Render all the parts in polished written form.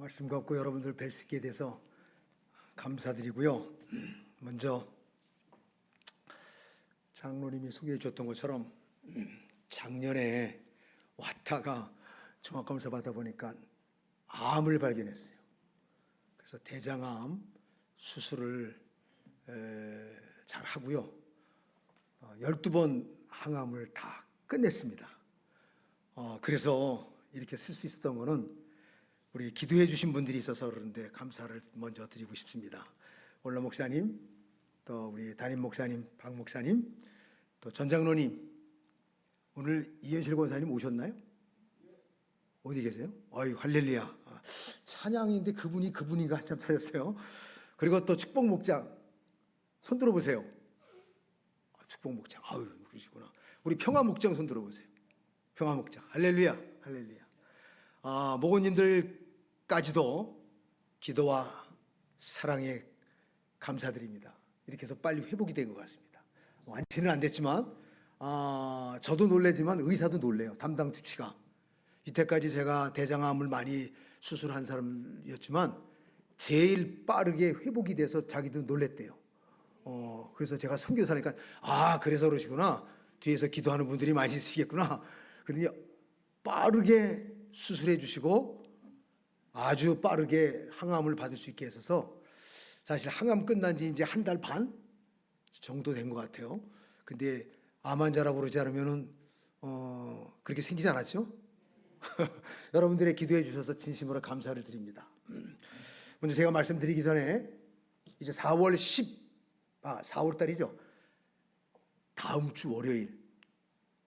말씀 갖고 여러분들 뵐 수 있게 돼서 감사드리고요. 먼저 장로님이 소개해 주셨던 것처럼 작년에 왔다가 종합검사 받아 보니까 암을 발견했어요. 그래서 대장암 수술을 잘 하고요. 12번 항암을 다 끝냈습니다. 그래서 이렇게 쓸 수 있었던 거는 우리 기도해 주신 분들이 있어서 그러는데 감사를 먼저 드리고 싶습니다. 올라 목사님, 또 우리 담임 목사님, 박 목사님, 또 전장로님, 오늘 이현실 권사님 오셨나요? 어디 계세요? 아유, 할렐루야. 찬양인데 그분인가 한참 찾았어요. 그리고 또 축복 목장, 손 들어보세요. 축복 목장, 아유, 그러시구나. 우리 평화 목장 손 들어보세요. 평화 목장, 할렐루야, 할렐루야. 목원님들까지도 기도와 사랑에 감사드립니다. 이렇게 해서 빨리 회복이 된 것 같습니다. 완치는 안 됐지만 저도 놀래지만 의사도 놀래요. 담당 주치가. 이때까지 제가 대장암을 많이 수술한 사람이었지만 제일 빠르게 회복이 돼서 자기도 놀랬대요. 그래서 제가 선교사니까 그래서 그러시구나. 뒤에서 기도하는 분들이 많이 있으시겠구나. 그런데 빠르게 수술해 주시고 아주 빠르게 항암을 받을 수 있게 해서 사실 항암 끝난 지 이제 한 달 반 정도 된 것 같아요. 근데 암 환자라고 그러지 않으면은 그렇게 생기지 않았죠? 여러분들의 기도해 주셔서 진심으로 감사를 드립니다. 먼저 제가 말씀드리기 전에 이제 4월 달이죠. 다음 주 월요일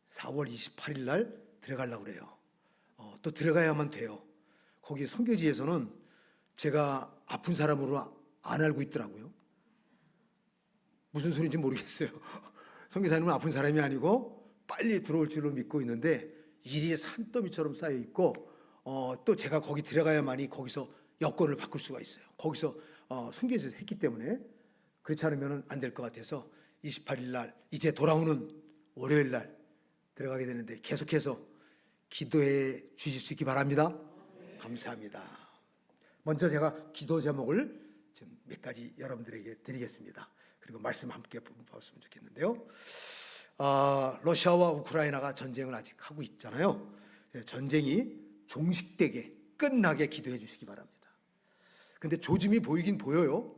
4월 28일 날 들어가려고 그래요. 또 들어가야만 돼요. 거기 선교지에서는 제가 아픈 사람으로 안 알고 있더라고요. 무슨 소리인지 모르겠어요. 선교사님은 아픈 사람이 아니고 빨리 들어올 줄로 믿고 있는데 일이 산더미처럼 쌓여 있고 또 제가 거기 들어가야만이 거기서 여권을 바꿀 수가 있어요. 거기서 선교지에서 했기 때문에 그렇지 않으면 안 될 것 같아서 28일 날 이제 돌아오는 월요일 날 들어가게 되는데 계속해서 기도해 주실 수 있기 바랍니다. 감사합니다. 먼저 제가 기도 제목을 좀 몇 가지 여러분들에게 드리겠습니다. 그리고 말씀 함께 보았으면 좋겠는데요. 러시아와 우크라이나가 전쟁을 아직 하고 있잖아요. 전쟁이 종식되게 끝나게 기도해 주시기 바랍니다. 근데 조짐이 보이긴 보여요.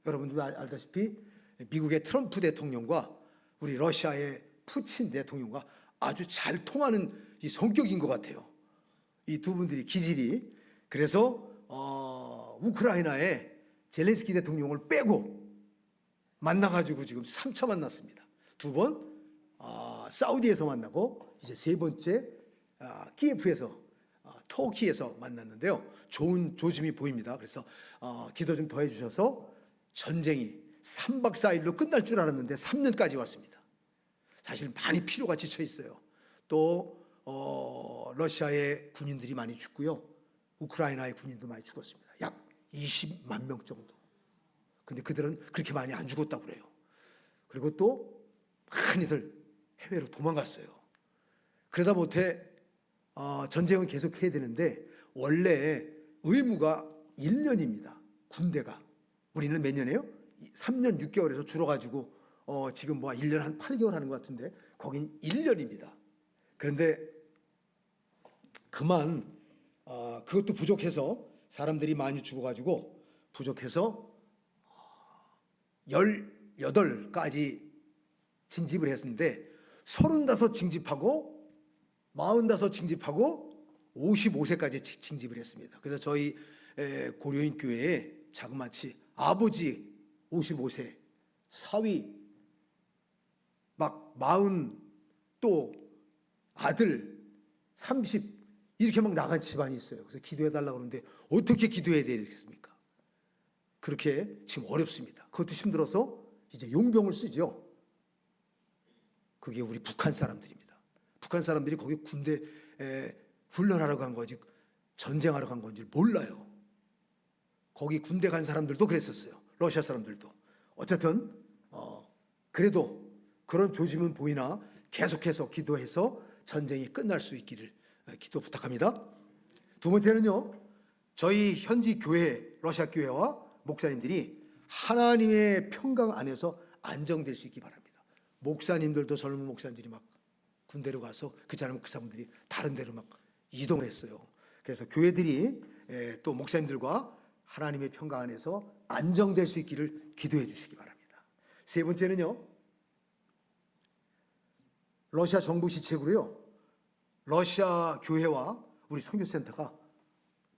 여러분들도 알다시피 미국의 트럼프 대통령과 우리 러시아의 푸친 대통령과 아주 잘 통하는 이 성격인 것 같아요. 이 두 분들이 기질이. 그래서 우크라이나의 젤렌스키 대통령을 빼고 만나가지고 지금 3차 만났습니다. 두 번 사우디에서 만나고 이제 세 번째 키예프에서 터키에서 만났는데요. 좋은 조짐이 보입니다. 그래서 기도 좀 더해 주셔서 전쟁이 3박 4일로 끝날 줄 알았는데 3년까지 왔습니다. 사실 많이 피로가 지쳐 있어요. 또 러시아의 군인들이 많이 죽고요. 우크라이나의 군인도 많이 죽었습니다. 약 20만 명 정도. 근데 그들은 그렇게 많이 안 죽었다고 그래요. 그리고 또 많이들 해외로 도망갔어요. 그러다 못해 전쟁은 계속 해야 되는데 원래 의무가 1년입니다. 군대가. 우리는 몇 년이에요? 3년 6개월에서 줄어가지고 지금 1년 한 8개월 하는 것 같은데 거긴 1년입니다. 그런데 그것도 부족해서 사람들이 많이 죽어가지고 부족해서 18까지 징집을 했는데 35 징집하고 45 징집하고 55세까지 징집을 했습니다. 그래서 저희 고려인 교회에 자그마치 아버지 55세, 사위 막 40, 또 아들 30 이렇게 막 나간 집안이 있어요. 그래서 기도해 달라고 그러는데 어떻게 기도해야 되겠습니까? 그렇게 지금 어렵습니다. 그것도 힘들어서 이제 용병을 쓰죠. 그게 우리 북한 사람들입니다. 북한 사람들이 거기 군대 훈련하러 간 거지 전쟁하러 간 건지 몰라요. 거기 군대 간 사람들도 그랬었어요. 러시아 사람들도. 어쨌든 그래도 그런 조짐은 보이나 계속해서 기도해서 전쟁이 끝날 수 있기를 기도 부탁합니다. 두 번째는요, 저희 현지 교회, 러시아 교회와 목사님들이 하나님의 평강 안에서 안정될 수 있기 바랍니다. 목사님들도 젊은 목사님들이 막 군대로 가서 그 사람들이 다른 데로 막 이동을 했어요. 그래서 교회들이 또 목사님들과 하나님의 평강 안에서 안정될 수 있기를 기도해 주시기 바랍니다. 세 번째는요, 러시아 정부 시책으로요, 러시아 교회와 우리 선교센터가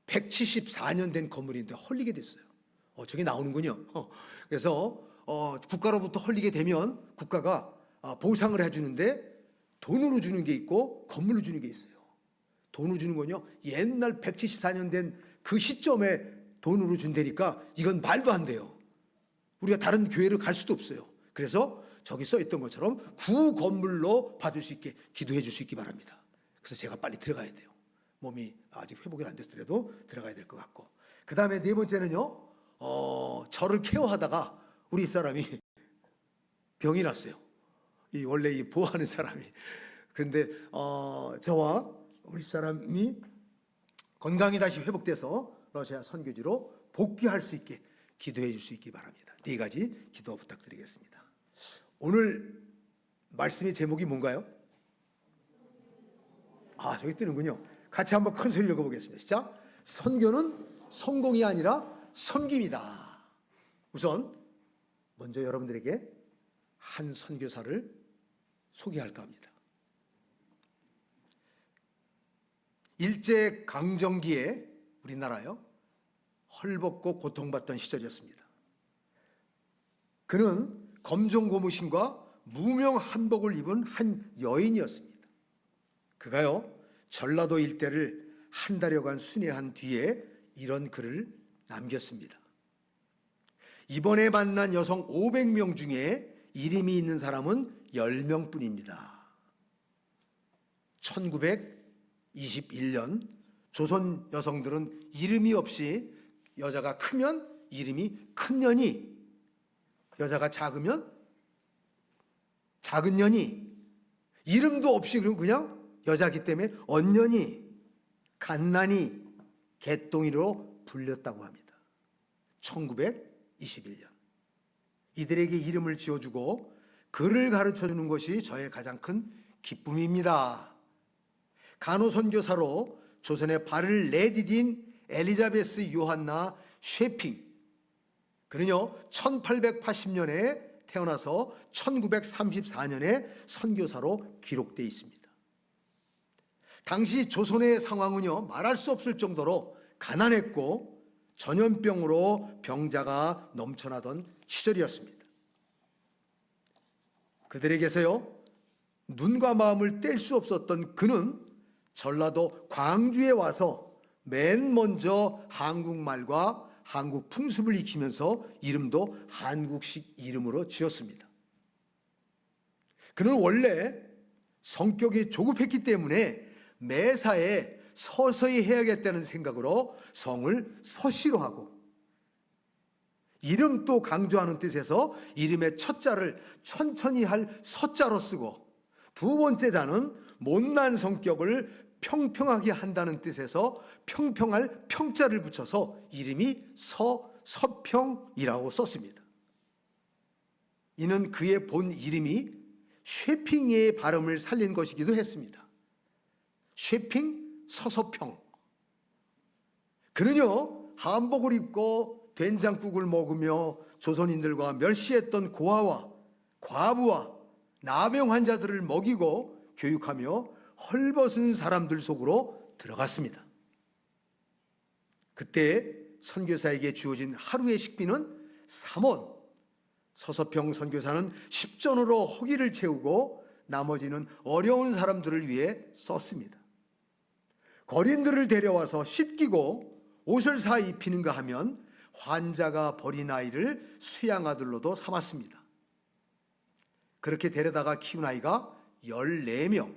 174년 된 건물인데 헐리게 됐어요. 저게 나오는군요. 그래서 국가로부터 헐리게 되면 국가가 보상을 해주는데 돈으로 주는 게 있고 건물로 주는 게 있어요. 돈으로 주는 건요, 옛날 174년 된 그 시점에 돈으로 준다니까 이건 말도 안 돼요. 우리가 다른 교회를 갈 수도 없어요. 그래서 저기 써 있던 것처럼 구 건물로 받을 수 있게 기도해 줄 수 있기 바랍니다. 그래서 제가 빨리 들어가야 돼요. 몸이 아직 회복이 안 됐더라도 들어가야 될 것 같고. 그 다음에 네 번째는요, 저를 케어하다가 우리 사람이 병이 났어요. 원래 이 보호하는 사람이. 그런데 저와 우리 사람이 건강이 다시 회복돼서 러시아 선교지로 복귀할 수 있게 기도해 줄 수 있기 바랍니다. 네 가지 기도 부탁드리겠습니다. 오늘 말씀의 제목이 뭔가요? 저기 뜨는군요. 같이 한번 큰 소리로 읽어보겠습니다. 시작. 선교는 성공이 아니라 섬김이다. 우선 먼저 여러분들에게 한 선교사를 소개할까 합니다. 일제 강점기에 우리나라요, 헐벗고 고통받던 시절이었습니다. 그는 검정 고무신과 무명 한복을 입은 한 여인이었습니다. 그가요, 전라도 일대를 한 달여간 순회한 뒤에 이런 글을 남겼습니다. 이번에 만난 여성 500명 중에 이름이 있는 사람은 10명뿐입니다. 1921년 조선 여성들은 이름이 없이 여자가 크면 이름이 큰년이, 여자가 작으면 작은년이, 이름도 없이 그냥 여자기 때문에 언년이, 갓난이, 개똥이로 불렸다고 합니다. 1921년 이들에게 이름을 지어주고 글을 가르쳐주는 것이 저의 가장 큰 기쁨입니다. 간호선교사로 조선에 발을 내디딘 엘리자베스 요한나 쉐핑, 그는요 1880년에 태어나서 1934년에 선교사로 기록되어 있습니다. 당시 조선의 상황은요 말할 수 없을 정도로 가난했고 전염병으로 병자가 넘쳐나던 시절이었습니다. 그들에게서요 눈과 마음을 뗄 수 없었던 그는 전라도 광주에 와서 맨 먼저 한국말과 한국 풍습을 익히면서 이름도 한국식 이름으로 지었습니다. 그는 원래 성격이 조급했기 때문에 매사에 서서히 해야겠다는 생각으로 성을 서시로 하고, 이름도 강조하는 뜻에서 이름의 첫 자를 천천히 할 서자로 쓰고, 두 번째 자는 못난 성격을 평평하게 한다는 뜻에서 평평할 평자를 붙여서 이름이 서평이라고 썼습니다. 이는 그의 본 이름이 쉐핑의 발음을 살린 것이기도 했습니다. 쉐핑, 서서평. 그는요 한복을 입고 된장국을 먹으며 조선인들과 멸시했던 고아와 과부와 나병 환자들을 먹이고 교육하며 헐벗은 사람들 속으로 들어갔습니다. 그때 선교사에게 주어진 하루의 식비는 3원. 서서평 선교사는 10전으로 허기를 채우고 나머지는 어려운 사람들을 위해 썼습니다. 거린들을 데려와서 씻기고 옷을 사 입히는가 하면 환자가 버린 아이를 수양아들로도 삼았습니다. 그렇게 데려다가 키운 아이가 14명,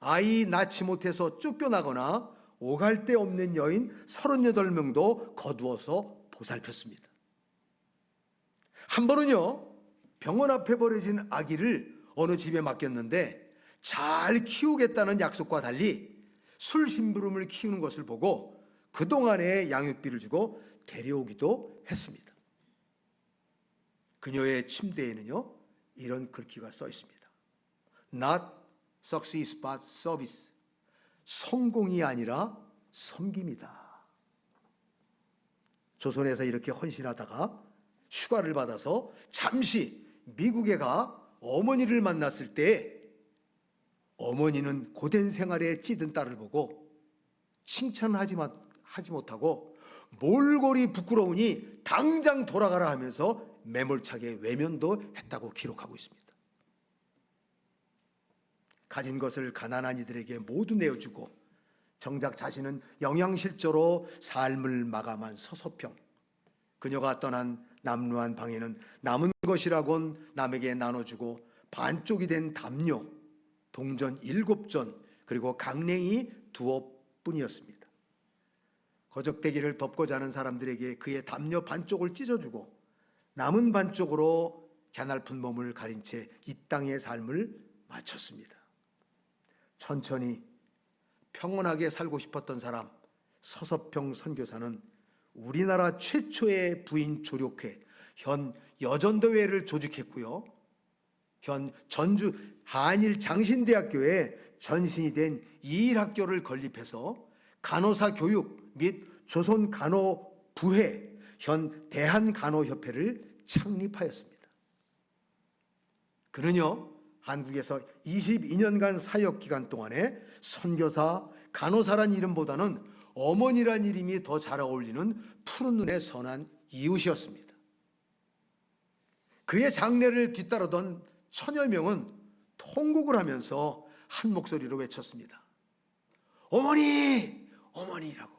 아이 낳지 못해서 쫓겨나거나 오갈 데 없는 여인 38명도 거두어서 보살폈습니다. 한 번은요 병원 앞에 버려진 아기를 어느 집에 맡겼는데 잘 키우겠다는 약속과 달리 술 심부름을 키우는 것을 보고 그동안의 양육비를 주고 데려오기도 했습니다. 그녀의 침대에는요, 이런 글귀가 써 있습니다. Not success but service. 성공이 아니라 섬김이다. 조선에서 이렇게 헌신하다가 휴가를 받아서 잠시 미국에 가 어머니를 만났을 때 어머니는 고된 생활에 찌든 딸을 보고 칭찬하지 못하고 몰골이 부끄러우니 당장 돌아가라 하면서 매몰차게 외면도 했다고 기록하고 있습니다. 가진 것을 가난한 이들에게 모두 내어주고 정작 자신은 영양실조로 삶을 마감한 서서평. 그녀가 떠난 남루한 방에는 남은 것이라곤 남에게 나눠주고 반쪽이 된 담요, 동전 7전, 그리고 강냉이 2엎뿐이었습니다. 거적대기를 덮고 자는 사람들에게 그의 담요 반쪽을 찢어주고 남은 반쪽으로 갸날픈 몸을 가린 채 이 땅의 삶을 마쳤습니다. 천천히 평온하게 살고 싶었던 사람 서서평 선교사는 우리나라 최초의 부인 조력회, 현 여전도회를 조직했고요. 현 전주 한일 장신대학교에 전신이 된 이일학교를 건립해서 간호사 교육 및 조선 간호부회, 현 대한간호협회를 창립하였습니다. 그는요, 한국에서 22년간 사역 기간 동안에 선교사, 간호사란 이름보다는 어머니란 이름이 더 잘 어울리는 푸른 눈의 선한 이웃이었습니다. 그의 장례를 뒤따르던 천여 명은 통곡을 하면서 한 목소리로 외쳤습니다. 어머니! 어머니라고.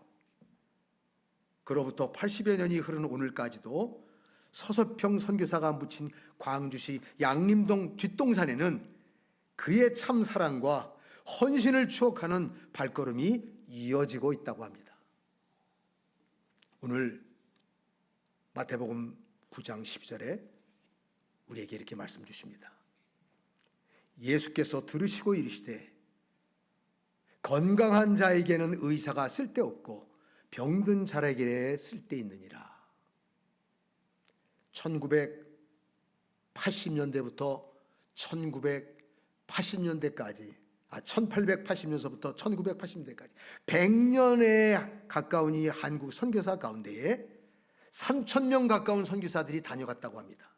그로부터 80여 년이 흐른 오늘까지도 서서평 선교사가 묻힌 광주시 양림동 뒷동산에는 그의 참 사랑과 헌신을 추억하는 발걸음이 이어지고 있다고 합니다. 오늘 마태복음 9장 10절에 우리에게 이렇게 말씀 주십니다. 예수께서 들으시고 이르시되 건강한 자에게는 의사가 쓸데없고 병든 자에게 쓸데있느니라. 1980년대부터 1980년대까지 1880년서부터 1980년대까지 100년에 가까운 이 한국 선교사 가운데에 3,000명 가까운 선교사들이 다녀갔다고 합니다.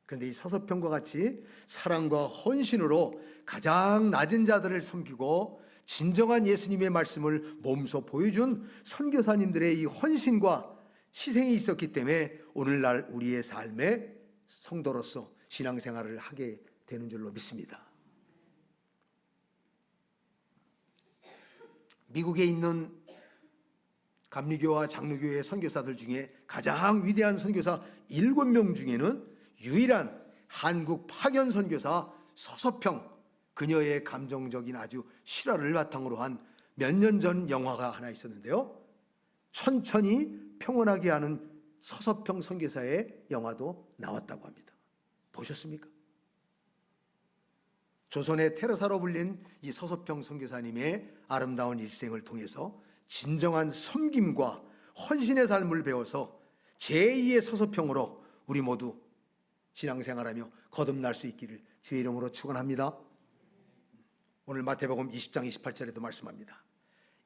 그런데 이 서서평과 같이 사랑과 헌신으로 가장 낮은 자들을 섬기고 진정한 예수님의 말씀을 몸소 보여준 선교사님들의 이 헌신과 희생이 있었기 때문에 오늘날 우리의 삶에 성도로서 신앙생활을 하게 되는 줄로 믿습니다. 미국에 있는 감리교와 장로교의 선교사들 중에 가장 위대한 선교사 7명 중에는 유일한 한국 파견 선교사 서서평, 그녀의 감정적인 아주 실화를 바탕으로 한 몇 년 전 영화가 하나 있었는데요. 천천히 평온하게 하는 서서평 선교사의 영화도 나왔다고 합니다. 보셨습니까? 조선의 테레사로 불린 이 서서평 선교사님의 아름다운 일생을 통해서 진정한 섬김과 헌신의 삶을 배워서 제2의 서서평으로 우리 모두 신앙생활하며 거듭날 수 있기를 주의 이름으로 축원합니다. 오늘 마태복음 20장 28절에도 말씀합니다.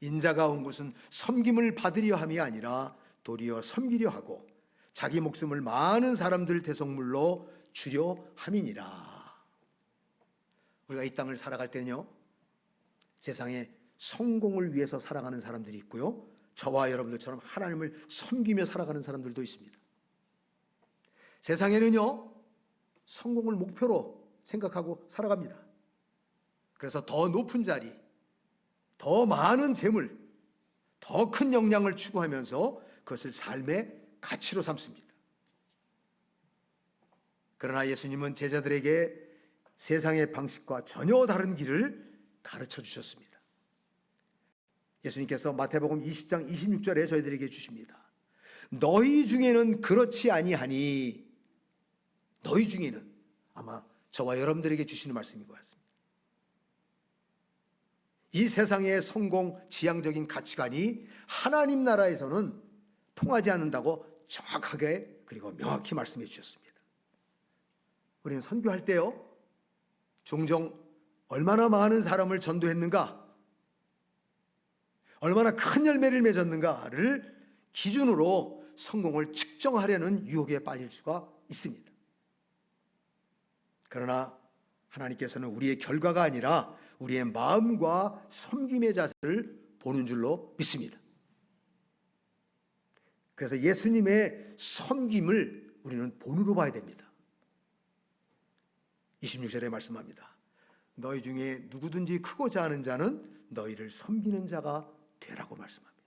인자가 온 것은 섬김을 받으려 함이 아니라 도리어 섬기려 하고 자기 목숨을 많은 사람들 대속물로 주려 함이니라. 우리가 이 땅을 살아갈 때는요, 세상에 성공을 위해서 살아가는 사람들이 있고요, 저와 여러분들처럼 하나님을 섬기며 살아가는 사람들도 있습니다. 세상에는요, 성공을 목표로 생각하고 살아갑니다. 그래서 더 높은 자리, 더 많은 재물, 더 큰 역량을 추구하면서 그것을 삶의 가치로 삼습니다. 그러나 예수님은 제자들에게 세상의 방식과 전혀 다른 길을 가르쳐 주셨습니다. 예수님께서 마태복음 20장 26절에 저희들에게 주십니다. 너희 중에는 그렇지 아니하니, 너희 중에는, 아마 저와 여러분들에게 주시는 말씀인 것 같습니다. 이 세상의 성공 지향적인 가치관이 하나님 나라에서는 통하지 않는다고 정확하게 그리고 명확히 말씀해 주셨습니다. 우리는 선교할 때요, 종종 얼마나 많은 사람을 전도했는가, 얼마나 큰 열매를 맺었는가를 기준으로 성공을 측정하려는 유혹에 빠질 수가 있습니다. 그러나 하나님께서는 우리의 결과가 아니라 우리의 마음과 섬김의 자세를 보는 줄로 믿습니다. 그래서 예수님의 섬김을 우리는 본으로 봐야 됩니다. 26절에 말씀합니다. 너희 중에 누구든지 크고자 하는 자는 너희를 섬기는 자가 되라고 말씀합니다.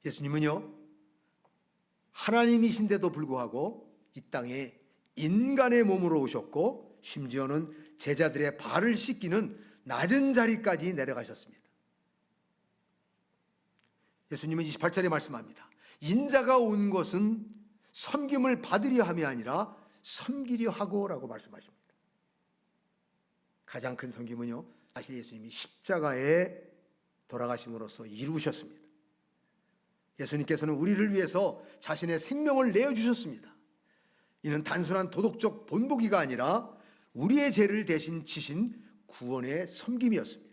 예수님은요, 하나님이신데도 불구하고 이 땅에 인간의 몸으로 오셨고 심지어는 제자들의 발을 씻기는 낮은 자리까지 내려가셨습니다. 예수님은 28절에 말씀합니다. 인자가 온 것은 섬김을 받으려 함이 아니라 섬기려 하고라고 말씀하십니다. 가장 큰 섬김은요, 사실 예수님이 십자가에 돌아가심으로써 이루셨습니다. 예수님께서는 우리를 위해서 자신의 생명을 내어주셨습니다. 이는 단순한 도덕적 본보기가 아니라 우리의 죄를 대신 지신 구원의 섬김이었습니다.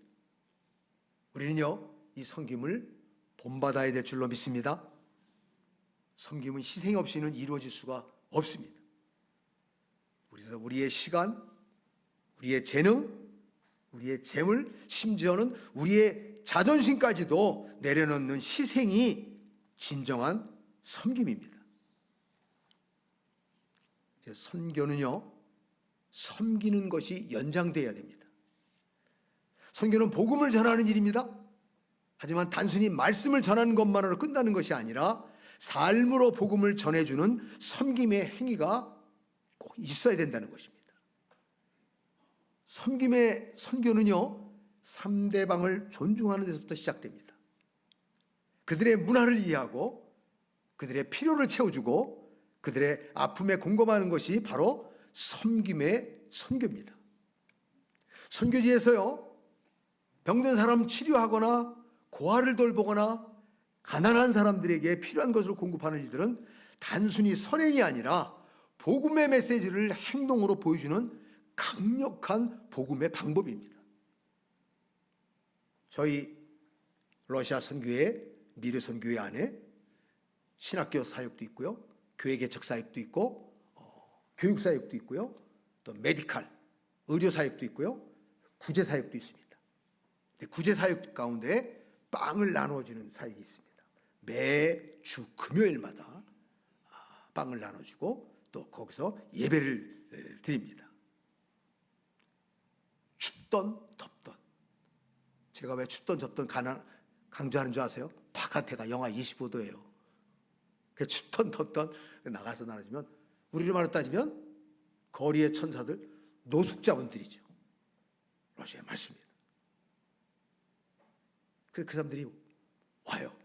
우리는요, 이 섬김을 본받아야 될 줄로 믿습니다. 섬김은 희생 없이는 이루어질 수가 없습니다. 그래서 우리의 시간, 우리의 재능, 우리의 재물, 심지어는 우리의 자존심까지도 내려놓는 희생이 진정한 섬김입니다. 선교는요, 섬기는 것이 연장되어야 됩니다. 선교는 복음을 전하는 일입니다. 하지만 단순히 말씀을 전하는 것만으로 끝나는 것이 아니라 삶으로 복음을 전해주는 섬김의 행위가 꼭 있어야 된다는 것입니다. 섬김의 선교는요, 상대방을 존중하는 데서부터 시작됩니다. 그들의 문화를 이해하고 그들의 필요를 채워주고 그들의 아픔에 공감하는 것이 바로 섬김의 선교입니다. 선교지에서요, 병든 사람 치료하거나 고아를 돌보거나 가난한 사람들에게 필요한 것을 공급하는 일들은 단순히 선행이 아니라 복음의 메시지를 행동으로 보여주는 강력한 복음의 방법입니다. 저희 러시아 선교회, 미르 선교회 안에 신학교 사역도 있고요, 교회 개척 사역도 있고, 교육 사역도 있고요, 또 메디칼, 의료 사역도 있고요, 구제 사역도 있습니다. 구제 사역 가운데 빵을 나눠주는 사역이 있습니다. 매주 금요일마다 빵을 나눠주고 또 거기서 예배를 드립니다. 춥던 덥던, 제가 왜 춥던 덥던 강조하는 줄 아세요? 바깥에가 영하 25도예요. 그 춥던 덥던 나가서 나눠주면, 우리를 말로 따지면 거리의 천사들, 노숙자분들이죠. 러시아의 말씀입니다. 그 사람들이 와요.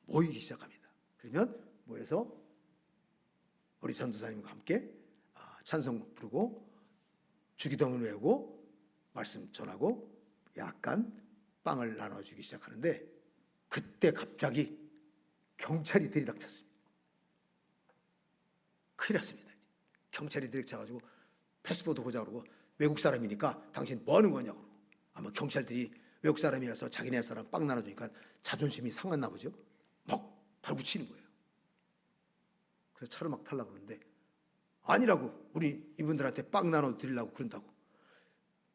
모이기 시작합니다. 그러면 모여서 우리 전도사님과 함께 찬송 부르고 주기도문 외우고 말씀 전하고 약간 빵을 나눠주기 시작하는데, 그때 갑자기 경찰이 들이닥쳤습니다. 큰일 났습니다. 경찰이 들이닥쳐가지고 패스포드 보자 그러고, 외국 사람이니까 당신 뭐 하는 거냐고. 아마 경찰들이 외국 사람이라서 자기네 사람 빵 나눠주니까 자존심이 상했나 보죠. 막 발붙이는 거예요. 그래서 차를 막 타려고 그러는데, 아니라고, 우리 이분들한테 빵 나눠드리려고 그런다고.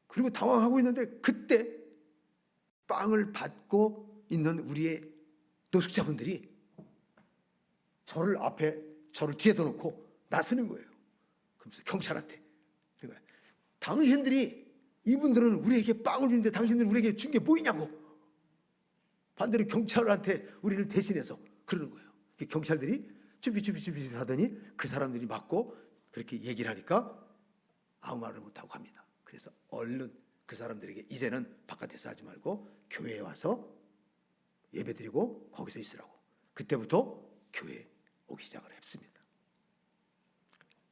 그리고 당황하고 있는데 그때 빵을 받고 있는 우리의 노숙자분들이 저를 뒤에다 놓고 나서는 거예요. 그러면서 경찰한테, 그러니까 당신들이, 이분들은 우리에게 빵을 주는데 당신들은 우리에게 준 게 뭐이냐고. 반대로 경찰한테 우리를 대신해서 그러는 거예요. 경찰들이 쭈비쭈비쭈비 하더니 그 사람들이 맞고 그렇게 얘기를 하니까 아무 말을 못하고 갑니다. 그래서 얼른 그 사람들에게 이제는 바깥에서 하지 말고 교회에 와서 예배드리고 거기서 있으라고. 그때부터 교회에 오기 시작을 했습니다.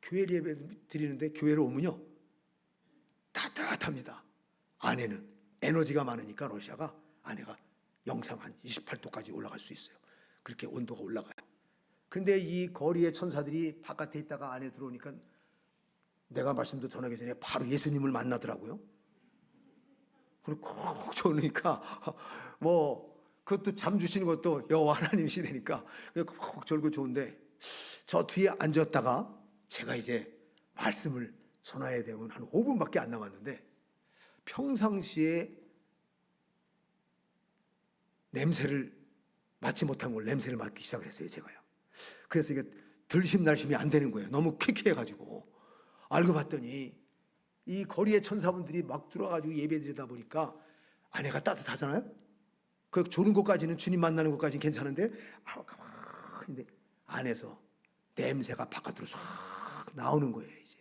교회를 예배 드리는데 교회를 오면요, 따뜻합니다. 아내는 에너지가 많으니까, 러시아가 아내가 영상 한 28도까지 올라갈 수 있어요. 그렇게 온도가 올라가요. 근데 이 거리의 천사들이 바깥에 있다가 안에 들어오니까 내가 말씀도 전하기 전에 바로 예수님을 만나더라고요. 그리고 콕 졸으니까 뭐 그것도 잠 주시는 것도 여호와 하나님이시니까 콕 졸고 좋은데, 저 뒤에 앉았다가 제가 이제 말씀을 전해야 되면 한 5분밖에 안 남았는데, 평상시에 냄새를 맡지 못한 걸 냄새를 맡기 시작을 했어요, 제가요. 그래서 이게 들심날심이 안 되는 거예요. 너무 퀴퀴해가지고. 알고 봤더니 이 거리의 천사분들이 막 들어와가지고 예배 드리다 보니까 안에가 따뜻하잖아요. 그 조는 것까지는, 주님 만나는 것까지는 괜찮은데, 가만히 안에서 냄새가 바깥으로 싹 나오는 거예요. 이제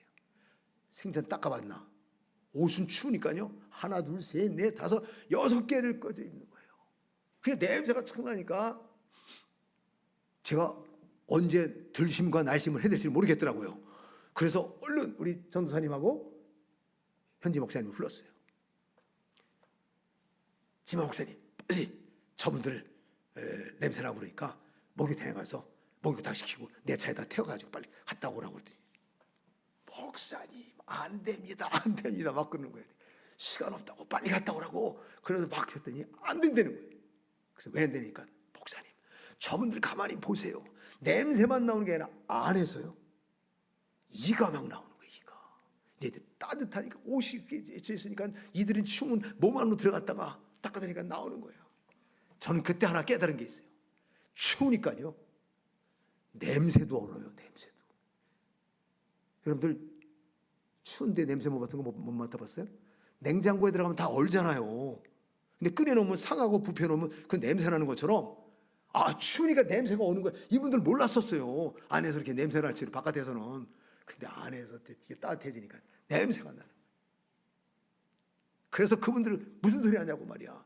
생전 닦아봤나? 옷은 추우니까요. 하나, 둘, 셋, 넷, 다섯, 6개를 꺼져 입는 거예요. 그게 냄새가 탁 나니까 제가 언제 들심과 날심을 해야 될지 모르겠더라고요. 그래서 얼른 우리 전도사님하고 현지 목사님을 불렀어요. 지마 목사님, 빨리 저분들 냄새나고 그러니까 목욕탕에 가서 목욕탕 시키고 내 차에다 태워가지고 빨리 갔다 오라고 그러더니, 목사님 안 됩니다, 안 됩니다 막 그러는 거예요. 시간 없다고 빨리 갔다 오라고. 그래서 막 했더니 안 된다는 거예요. 그래서 왜 안 되니까, 목사님 저분들 가만히 보세요. 냄새만 나오는 게 아니라 안에서요 이가 막 나오는 거예요. 이가 이제 따뜻하니까 옷이 찢어 있으니까 이들은 추운 몸 안으로 들어갔다가 닦아대니까 나오는 거예요. 저는 그때 하나 깨달은 게 있어요. 추우니까요 냄새도 얼어요. 냄새도. 여러분들 추운데 냄새 맡은 거 못 맡아봤어요? 냉장고에 들어가면 다 얼잖아요. 근데 끓여놓으면 상하고 부패놓으면 그 냄새 나는 것처럼, 추우니까 냄새가 오는 거예요. 이분들 몰랐었어요. 안에서 이렇게 냄새 날지 바깥에서는. 근데 안에서 이게 따뜻해지니까 냄새가 나는 거예요. 그래서 그분들 무슨 소리 하냐고 말이야.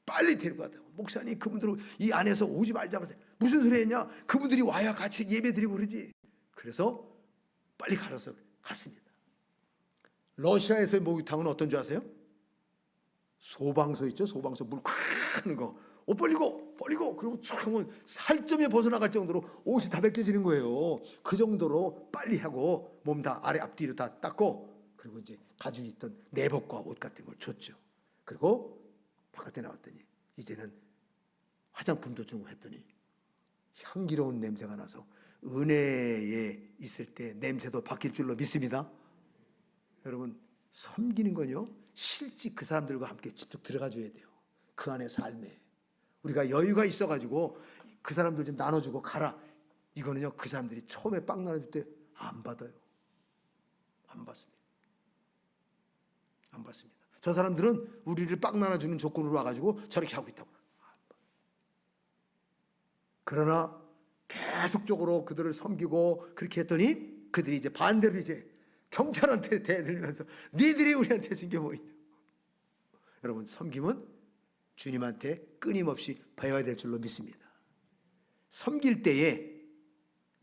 빨리 데리고 가다가, 목사님 그분들 이 안에서 오지 말자고. 무슨 소리 했냐? 그분들이 와야 같이 예배 드리고 그러지. 그래서 빨리 가려서 갔습니다. 러시아에서의 목욕탕은 어떤 줄 아세요? 소방서 있죠? 소방서 물 콱 하는 거. 옷 벌리고 그리고 촥 하면 살점에 벗어나갈 정도로 옷이 다 벗겨지는 거예요. 그 정도로 빨리 하고 몸 다 아래 앞뒤로 다 닦고, 그리고 이제 가지고 있던 내복과 옷 같은 걸 줬죠. 그리고 바깥에 나왔더니 이제는 화장품도 주고 했더니 향기로운 냄새가 나서 은혜에 있을 때 냄새도 바뀔 줄로 믿습니다. 여러분, 섬기는 건요 실제 그 사람들과 함께 직접 들어가 줘야 돼요. 그 안에 삶에 우리가 여유가 있어가지고 그 사람들 좀 나눠주고 가라, 이거는요 그 사람들이 처음에 빵 나눠줄 때 안 받아요. 안 받습니다. 안 받습니다. 저 사람들은 우리를 빵 나눠주는 조건으로 와가지고 저렇게 하고 있다고. 그러나 계속적으로 그들을 섬기고 그렇게 했더니 그들이 이제 반대로 이제 경찰한테 대들면서 니들이 우리한테 준 게 뭐 있냐. 여러분, 섬김은 주님한테 끊임없이 배워야 될 줄로 믿습니다. 섬길 때에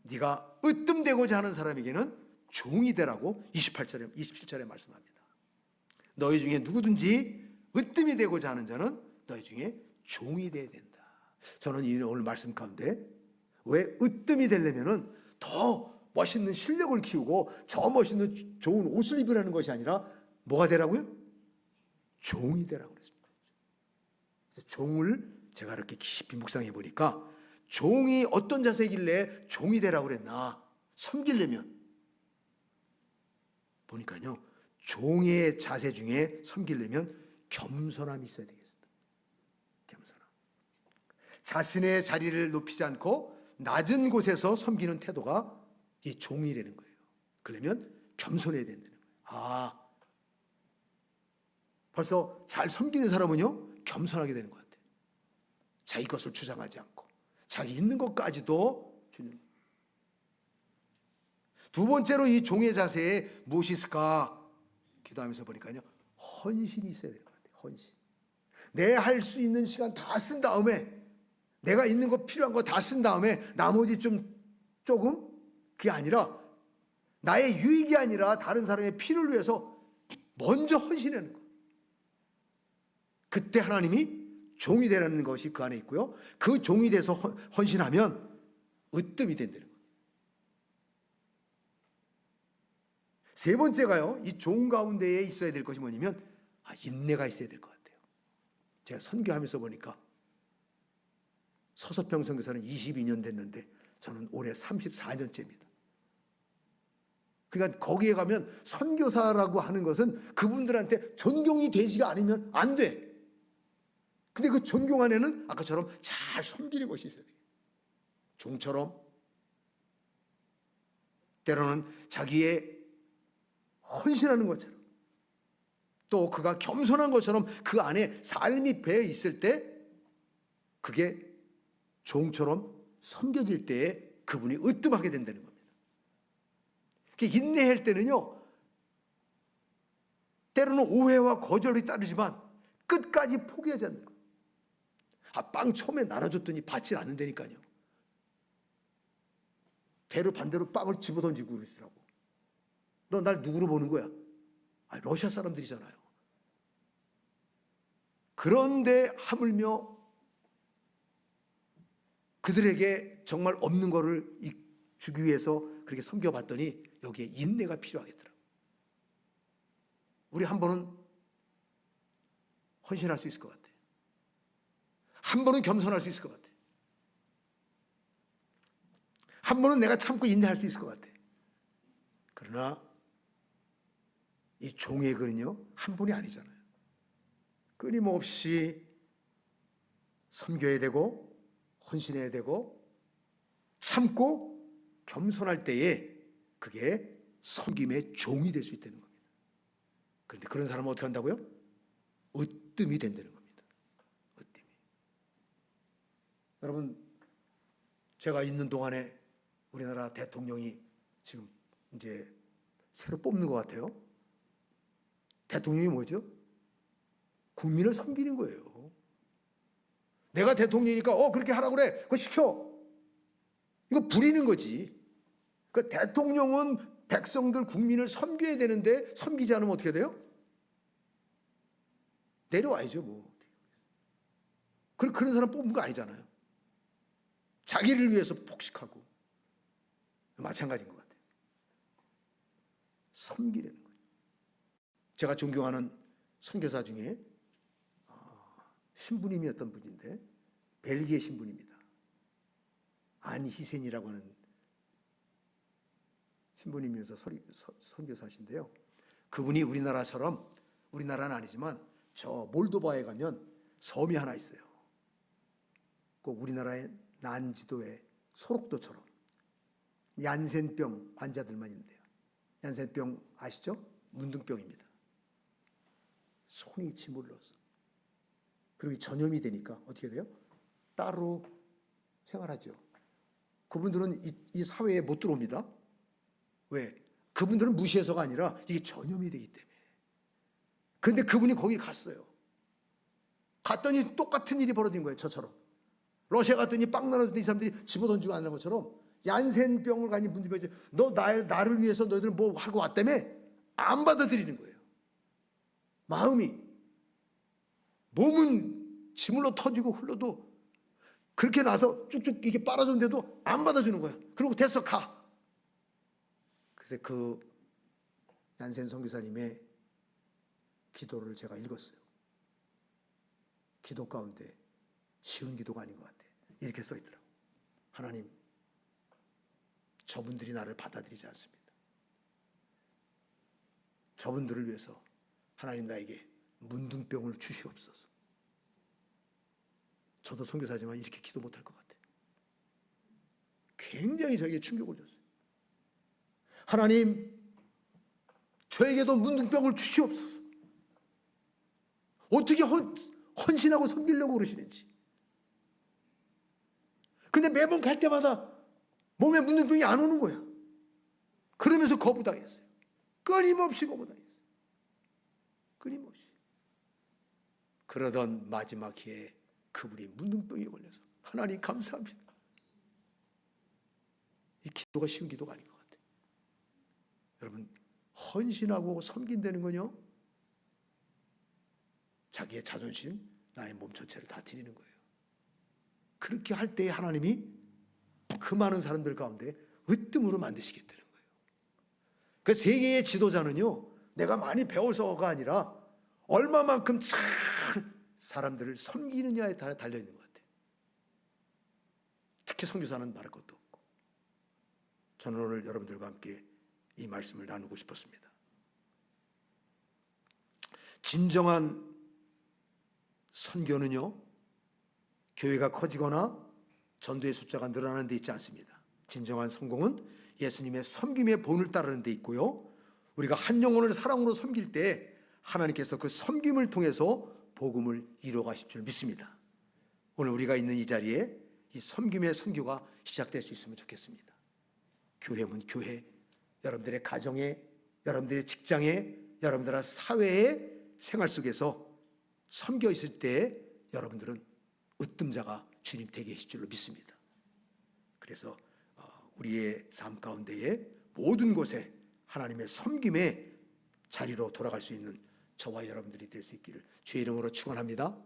네가 으뜸되고자 하는 사람에게는 종이 되라고 27절에 말씀합니다. 너희 중에 누구든지 으뜸이 되고자 하는 자는 너희 중에 종이 되어야 된다. 저는 오늘 말씀 가운데 왜 으뜸이 되려면은 더 멋있는 실력을 키우고 저 멋있는 좋은 옷을 입으라는 것이 아니라 뭐가 되라고요? 종이 되라고 그랬습니다. 그래서 종을 제가 이렇게 깊이 묵상해 보니까 종이 어떤 자세길래 종이 되라고 그랬나 섬기려면 보니까요, 종의 자세 중에 섬기려면 겸손함이 있어야 되겠습니다. 겸손함. 자신의 자리를 높이지 않고 낮은 곳에서 섬기는 태도가 이 종이라는 거예요. 그러면 겸손해야 된다는 거예요. 벌써 잘 섬기는 사람은요 겸손하게 되는 것 같아요. 자기 것을 주장하지 않고 자기 있는 것까지도 주는. 두 번째로 이 종의 자세에 무엇이 있을까 기도하면서 보니까요, 헌신이 있어야 되는 것 같아요. 헌신. 내 할 수 있는 시간 다 쓴 다음에, 내가 있는 거 필요한 거 다 쓴 다음에 나머지 조금, 그게 아니라 나의 유익이 아니라 다른 사람의 필요를 위해서 먼저 헌신하는 거. 그때 하나님이 종이 되라는 것이 그 안에 있고요. 그 종이 돼서 헌신하면 으뜸이 된다는 거예요. 세 번째가요, 이 종 가운데에 있어야 될 것이 뭐냐면 인내가 있어야 될 것 같아요. 제가 선교하면서 보니까 서서평 선교사는 22년 됐는데 저는 올해 34년째입니다. 그러니까 거기에 가면 선교사라고 하는 것은 그분들한테 존경이 되지가 않으면 안 돼. 근데 그 존경 안에는 아까처럼 잘 섬기는 것이 있어야 돼요. 종처럼, 때로는 자기의 헌신하는 것처럼, 또 그가 겸손한 것처럼 그 안에 삶이 배어 있을 때 그게 종처럼 섬겨질 때에 그분이 으뜸하게 된다는 겁니다. 인내할 때는요, 때로는 오해와 거절이 따르지만 끝까지 포기하지 않는 거예요. 빵 처음에 나눠줬더니 받지 않는다니까요. 배로 반대로 빵을 집어던지고 그러더라고. 너 날 누구로 보는 거야? 러시아 사람들이잖아요. 그런데 하물며 그들에게 정말 없는 거를 주기 위해서 그렇게 섬겨봤더니 여기에 인내가 필요하겠더라고요. 우리 한 번은 헌신할 수 있을 것 같아요. 한 번은 겸손할 수 있을 것 같아요. 한 번은 내가 참고 인내할 수 있을 것 같아요. 그러나 이 종의 글은요, 한 번이 아니잖아요. 끊임없이 섬겨야 되고 헌신해야 되고 참고 겸손할 때에 그게 섬김의 종이 될 수 있다는 겁니다. 그런데 그런 사람은 어떻게 한다고요? 으뜸이 된다는 겁니다. 으뜸이. 여러분, 제가 있는 동안에 우리나라 대통령이 지금 이제 새로 뽑는 것 같아요. 대통령이 뭐죠? 국민을 섬기는 거예요. 내가 대통령이니까 그렇게 하라고 그래. 그거 시켜. 이거 부리는 거지. 그 대통령은 백성들 국민을 섬겨야 되는데 섬기지 않으면 어떻게 돼요? 내려와야죠 뭐. 그런 사람 뽑은 거 아니잖아요. 자기를 위해서 폭식하고 마찬가지인 것 같아요. 섬기려는 거예요. 제가 존경하는 선교사 중에 신부님이었던 분인데 벨기에 신부님입니다. 안희센이라고 하는 신부님이어서 선교사신데요. 그분이 우리나라처럼, 우리나라는 아니지만 저 몰도바에 가면 섬이 하나 있어요. 꼭 우리나라의 난지도의 소록도처럼 얀센병 환자들만 있는데요. 얀센병 아시죠? 문둥병입니다. 손이 짓물러서. 그리고 전염이 되니까 어떻게 돼요? 따로 생활하죠. 그분들은 이 사회에 못 들어옵니다. 왜? 그분들은 무시해서가 아니라 이게 전염이 되기 때문에. 그런데 그분이 거기 갔어요. 갔더니 똑같은 일이 벌어진 거예요. 저처럼. 러시아 갔더니 빵 나눠줬더니 이 사람들이 집어던지고 하는 것처럼 얀센병을 가진 분들이 너 나를 위해서 너희들은 뭐 하고 왔다며? 안 받아들이는 거예요. 마음이. 몸은 지물로 터지고 흘러도 그렇게 나서 쭉쭉 이게 빨아줬는데도 안 받아주는 거야. 그리고 됐어, 가. 그래서 그 얀센 선교사님의 기도를 제가 읽었어요. 기도 가운데 쉬운 기도가 아닌 것 같아요. 이렇게 써있더라고요. 하나님, 저분들이 나를 받아들이지 않습니다. 저분들을 위해서 하나님 나에게 문둥병을 주시옵소서. 저도 선교사지만 이렇게 기도 못할 것 같아요. 굉장히 저에게 충격을 줬어요. 하나님, 저에게도 문둥병을 주시옵소서. 어떻게 헌신하고 섬기려고 그러시는지. 근데 매번 갈 때마다 몸에 문둥병이 안 오는 거야. 그러면서 거부당했어요. 끊임없이 거부당했어요. 끊임없이. 그러던 마지막 해에 그분이 문둥병에 걸려서 하나님 감사합니다. 이 기도가 쉬운 기도가 아닌 것 같아요. 여러분, 헌신하고 섬긴다는 건요, 자기의 자존심, 나의 몸 전체를 다 드리는 거예요. 그렇게 할 때 하나님이 그 많은 사람들 가운데 으뜸으로 만드시겠다는 거예요. 그 세계의 지도자는요, 내가 많이 배워서가 아니라 얼마만큼 잘 사람들을 섬기느냐에 달려 있는 것 같아요. 특히 선교사는 말할 것도 없고. 저는 오늘 여러분들과 함께 이 말씀을 나누고 싶었습니다. 진정한 선교는요, 교회가 커지거나 전도의 숫자가 늘어나는 데 있지 않습니다. 진정한 성공은 예수님의 섬김의 본을 따르는 데 있고요, 우리가 한 영혼을 사랑으로 섬길 때 하나님께서 그 섬김을 통해서 복음을 이루어 가실 줄 믿습니다. 오늘 우리가 있는 이 자리에 이 섬김의 선교가 시작될 수 있으면 좋겠습니다. 교회면 교회, 여러분들의 가정에, 여러분들의 직장에, 여러분들의 사회의 생활 속에서 섬겨 있을 때 여러분들은 으뜸자가 주님 되게 하실 줄로 믿습니다. 그래서 우리의 삶 가운데에 모든 곳에 하나님의 섬김의 자리로 돌아갈 수 있는 저와 여러분들이 될 수 있기를 주의 이름으로 축원합니다.